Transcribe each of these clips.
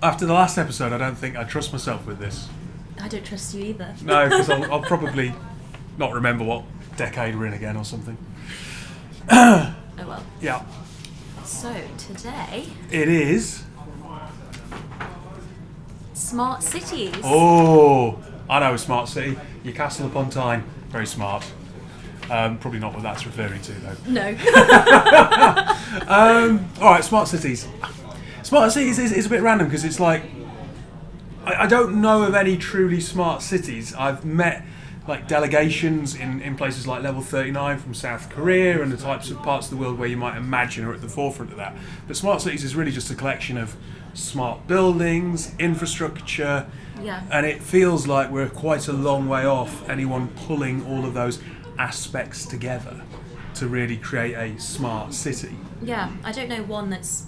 After the last episode, I don't think I trust myself with this. I don't trust you either. No, because I'll probably not remember what decade we're in again or something. Oh well. Yeah. So today, It is. smart cities. Oh, I know a smart city. Newcastle upon Tyne. Very smart. Probably not what that's referring to, though. No. All right, smart cities. Smart cities is a bit random because it's like I don't know of any truly smart cities. I've met like delegations in places like Level 39 from South Korea and the types of parts of the world where you might imagine are at the forefront of that. But smart cities is really just a collection of smart buildings, infrastructure, Yeah. and it feels like we're quite a long way off anyone pulling all of those aspects together to really create a smart city. Yeah, I don't know one that's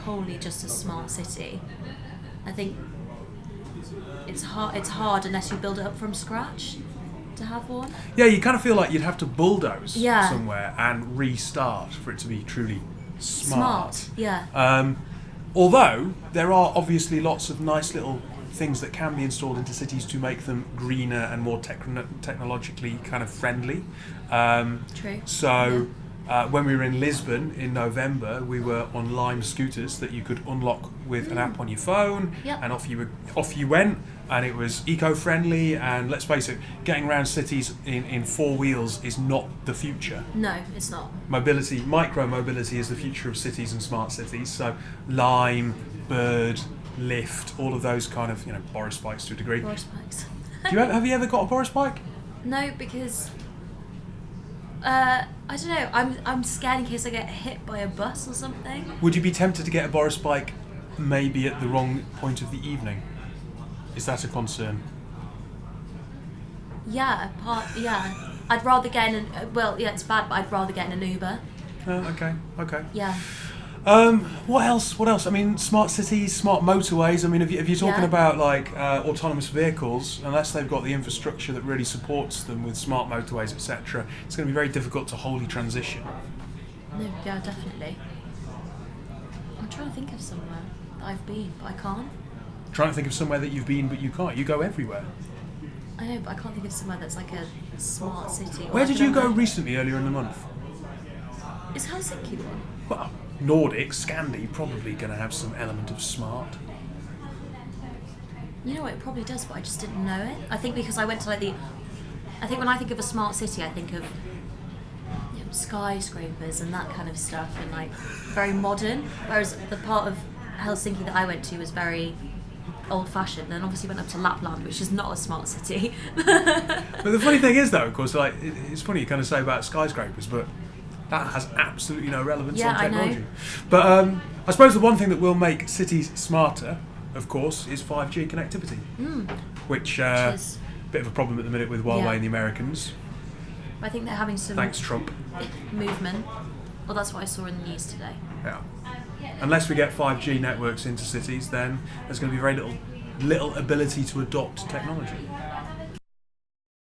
wholly just a smart city. I think it's hard unless you build it up from scratch to have one. Yeah, you kind of feel like you'd have to bulldoze Yeah. somewhere and restart for it to be truly smart. Yeah. Although there are obviously lots of nice little things that can be installed into cities to make them greener and more technologically kind of friendly. True. So when we were in Lisbon in November, we were on Lime scooters that you could unlock with an app on your phone, Yep. and off you went, and it was eco-friendly. And let's face it, getting around cities in four wheels is not the future. No, it's not. Mobility, micro-mobility is the future of cities and smart cities. So Lime, Bird, Lyft, all of those kind of, Boris bikes to a degree. Boris bikes. Have you ever got a Boris bike? No, because I don't know. I'm scared in case I get hit by a bus or something. Would you be tempted to get a Boris bike maybe at the wrong point of the evening? Is that a concern? Yeah, I'd rather get in it's bad, but I'd rather get in an Uber. Oh, okay. Yeah. What else? I mean, smart cities, smart motorways. I mean, if you're talking Yeah. about like autonomous vehicles, unless they've got the infrastructure that really supports them with smart motorways, etc., it's going to be very difficult to wholly transition. No, yeah, definitely. I'm trying to think of somewhere that I've been, but I can't. Trying to think of somewhere that you've been but you can't. You go everywhere. I know, but I can't think of somewhere that's like a smart city. Or Where like did you an- go recently, earlier in the month? Is Helsinki one? Well, Nordic, Scandi, probably going to have some element of smart. You know what, it probably does, but I just didn't know it. I think because I went to I think when I think of a smart city, I think of skyscrapers and that kind of stuff, and like very modern. Whereas the part of Helsinki that I went to was very old-fashioned. Then obviously went up to Lapland, which is not a smart city. But the funny thing is, though, of course, like it's funny you kind of say about skyscrapers, but that has absolutely no relevance Yeah, on I know. technology. But I suppose the one thing that will make cities smarter, of course, is 5G connectivity, which Which is, bit of a problem at the minute with Huawei Yeah. and the Americans. I think they're having some Thanks, Trump. movement. Well, that's what I saw in the news today. Yeah. Unless we get 5G networks into cities, then there's going to be very little ability to adopt technology.